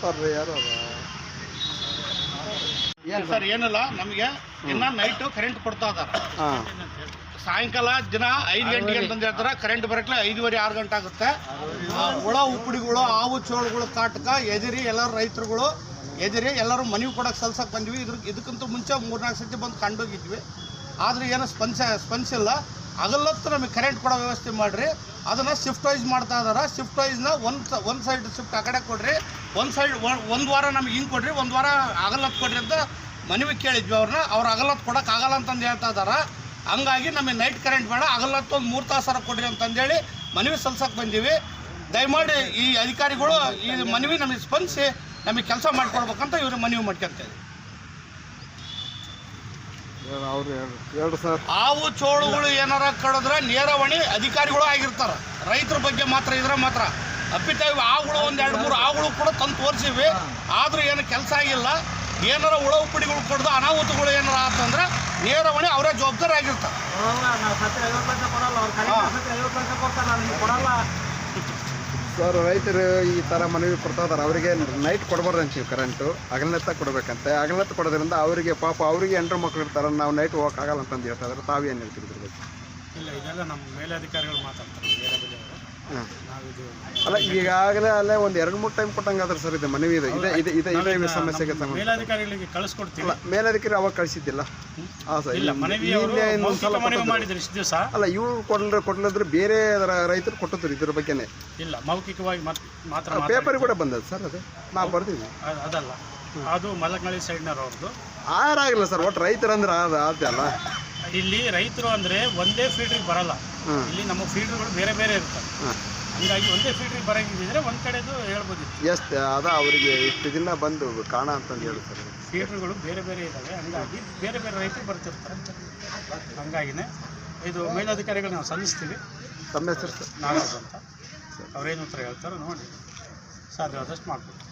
ಮಾತಾಡ್ರಿ ಯಾರು ಸರ್ ಏನಿಲ್ಲ ನಮಗೆ ಇನ್ನ ನೈಟು ಕರೆಂಟ್ ಕೊಡ್ತಾ ಇದಾರೆ. ಸಾಯಂಕಾಲ ದಿನ 5 ಗಂಟೆಗೆ ಅಂತಂದು ಹೇಳ್ತಾರೆ. ಕರೆಂಟ್ ಬರಕ್ಕೆ 5:30 6 ಗಂಟೆ ಆಗುತ್ತೆ. ಹುಳ ಉಪ್ಪುಡಿಗಳು ಹಾವು ಚೋಳುಗಳು ಕಾಟಕ ಎದಿರಿ ಎಲ್ಲರೂ ರೈತರುಗಳು ಎದಿರಿ ಎಲ್ಲರೂ ಮನವಿ ಕೊಡೋಕೆ ಸಲ್ಸಕ್ಕೆ ಬಂದ್ವಿ. ಇದಕ್ಕಿಂತ ಮುಂಚೆ 3-4 ಸತಿ ಬಂದು ಕಂಡೋಗಿದ್ವಿ. ಆದರೆ ಏನೋ ಸ್ಪಂದಿಸಿಲ್ಲ. ಹಗಲತ್ತು ನಮಗೆ ಕರೆಂಟ್ ಕೊಡೋ ವ್ಯವಸ್ಥೆ ಮಾಡಿರಿ. ಅದನ್ನು ಶಿಫ್ಟ್ ವೈಸ್ ಮಾಡ್ತಾ ಇದ್ದಾರೆ. ಶಿಫ್ಟ್ ವೈಸ್ನ ಒಂದು ಸೈಡ್ ಶಿಫ್ಟ್ ಆ ಕಡೆ ಕೊಡ್ರಿ, ಒಂದು ವಾರ ನಮಗೆ ಹಿಂಗೆ ಕೊಡ್ರಿ, ಒಂದು ವಾರ ಹಗಲತ್ತು ಕೊಡ್ರಿ ಅಂತ ಮನವಿ ಕೇಳಿದ್ವಿ ಅವ್ರನ್ನ. ಅವ್ರು ಹಗಲತ್ತು ಕೊಡೋಕ್ಕಾಗಲ್ಲ ಅಂತಂದು ಹೇಳ್ತಾ ಇದ್ದಾರೆ. ಹಂಗಾಗಿ ನಮಗೆ ನೈಟ್ ಕರೆಂಟ್ ಬೇಡ, ಹಗಲತ್ತು ಒಂದು 3 ತಾಸರ ಕೊಡ್ರಿ ಅಂತಂದೇಳಿ ಮನವಿ ಸಲ್ಸಕ್ಕೆ ಬಂದೀವಿ. ದಯಮಾಡಿ ಈ ಅಧಿಕಾರಿಗಳು ಈ ಮನವಿ ನಮಗೆ ಸ್ಪಂದಿಸಿ ನಮಗೆ ಕೆಲಸ ಮಾಡಿಕೊಡ್ಬೇಕಂತ ಇವ್ರಿಗೆ ಮನವಿ ಮಾಡ್ಕೊಂತೀವಿ. ಹಾವು ಚೋಳುಗಳು ಏನಾರ ಕಡಿದ್ರೆ ನೇರವಣಿ ಅಧಿಕಾರಿಗಳು ಆಗಿರ್ತಾರೆ. ರೈತರ ಬಗ್ಗೆ ಮಾತ್ರ ಇದ್ರೆ ಮಾತ್ರ ಅಪ್ಪಿತಾವಿ ಹಾವುಗಳು 1-2-3 ಹಾವುಗಳು ಕೂಡ ತಂದು ತೋರಿಸಿವಿ. ಆದರೂ ಏನು ಕೆಲಸ ಆಗಿಲ್ಲ. ಏನಾರ ಹುಳ ಉಪ್ಪುಡಿಗಳು ಕೊಡ್ದು ಅನಾಹುತಗಳು ಏನಾರ ಆತಂದ್ರೆ ನೇರವಣಿ ಅವರೇ ಜವಾಬ್ದಾರಿ ಆಗಿರ್ತಾರೆ. ಸರ್ ರೈತರು ಈ ಥರ ಮನವಿ ಕೊಡ್ತಾ ಇದಾರೆ. ಅವರಿಗೆ ನೈಟ್ ಕೊಡಬಾರ್ದು ಅಂತೀವಿ, ಕರೆಂಟು ಹಗಲತ್ತ ಕೊಡಬೇಕಂತೆ. ಹಗಲತ್ತು ಕೊಡೋದ್ರಿಂದ ಅವರಿಗೆ ಪಾಪ ಅವರಿಗೆ ಹೆಂಡ್ರು ಮಕ್ಕಳು ಇರ್ತಾರೆ, ನಾವು ನೈಟ್ ಹೋಗೋಕ್ಕಾಗಲ್ಲ ಅಂತಂದು ಹೇಳ್ತಾ ಇದ್ದಾರೆ. ತಾವೇನು ಹೇಳ್ತೀರಿ ಇದ್ರ ಬಗ್ಗೆ? ಇಲ್ಲ, ಇದೆಲ್ಲ ನಮ್ಮ ಮೇಲಧಿಕಾರಿಗಳು ಮಾತಾಡ್ತಾರೆ. ಅಲ್ಲ ಈಗಾಗಲೇ ಅಲ್ಲೇ ಒಂದು 2-3 ಟೈಮ್ ಕೊಟ್ಟಂಗಾದ್ರೆ ಸರ್ ಇದು ಮನವಿ ಇದೆ ಸಮಸ್ಯೆಗೆ ಮೇಲಧಿಕಾರಿಗಳಿಗೆ ಕಳಿಸ್ಕೊಡ್ತೀವಿ. ಮೇಲಧಿಕಾರಿ ಅವಾಗ ಕಳಿಸಿದ್ದಿಲ್ಲ. ಹಾಂ ಸರ್, ಅಲ್ಲ ಇವ್ರು ಕೊಡ್ಲಿದ್ರೆ ಬೇರೆ ರೈತರು ಕೊಟ್ಟಿದ್ರು ಇದ್ರ ಬಗ್ಗೆನೇ. ಇಲ್ಲ, ಮೌಖಿಕವಾಗಿ ಮಾತ್ರ ಪೇಪರ್ ಕೂಡ ಬಂದದ್ದು ಸರ್. ಅದು ನಾವು ಬರ್ತೀವಿ. ಅದಲ್ಲ, ಅದು ಮಲಕ್ನಳ್ಳಿ ಸೈಡ್ನವ್ರದ್ದು ಆರಾಗಿಲ್ಲ ಸರ್. ಒಟ್ಟು ರೈತರು ಅಂದ್ರೆ ಅಲ್ಲ. ಇಲ್ಲಿ ರೈತರು ಅಂದರೆ ಒಂದೇ ಫೀಲ್ಡ್ರಿಗೆ ಬರಲ್ಲ. ಇಲ್ಲಿ ನಮ್ಮ ಫೀಲ್ಡ್ಗಳು ಬೇರೆ ಬೇರೆ ಇರ್ತವೆ. ಹಂಗಾಗಿ ಒಂದೇ ಫೀಲ್ಡ್ರಿಗೆ ಬರೋಂಗಿದ್ರೆ ಒಂದು ಕಡೆದು ಹೇಳ್ಬೋದಿತ್ತು. ಅದ ಅವರಿಗೆ ಇಷ್ಟು ದಿನ ಬಂದು ಕಾಣ ಅಂತಂದು ಹೇಳ್ತಾರೆ. ಫೀಲ್ಡ್ಗಳು ಬೇರೆ ಬೇರೆ ಇದ್ದಾವೆ. ಹಂಗಾಗಿ ಬೇರೆ ಬೇರೆ ರೈತರು ಬರ್ತಿರ್ತಾರೆ. ಹಂಗಾಗಿನೇ ಇದು ಮೇಲಧಿಕಾರಿಗಳು ನಾವು ಸಲ್ಲಿಸ್ತೀವಿ. ತಮ್ಮ ಹೆಸರು ಸರ್? ನಾಗರಾಜ್ ಅಂತ. ಅವ್ರೇನು ಉತ್ತರ ಹೇಳ್ತಾರೋ ನೋಡಿ ಸಾಧ್ಯವಾದಷ್ಟು ಮಾಡ್ಕೊಡ್ತೀವಿ.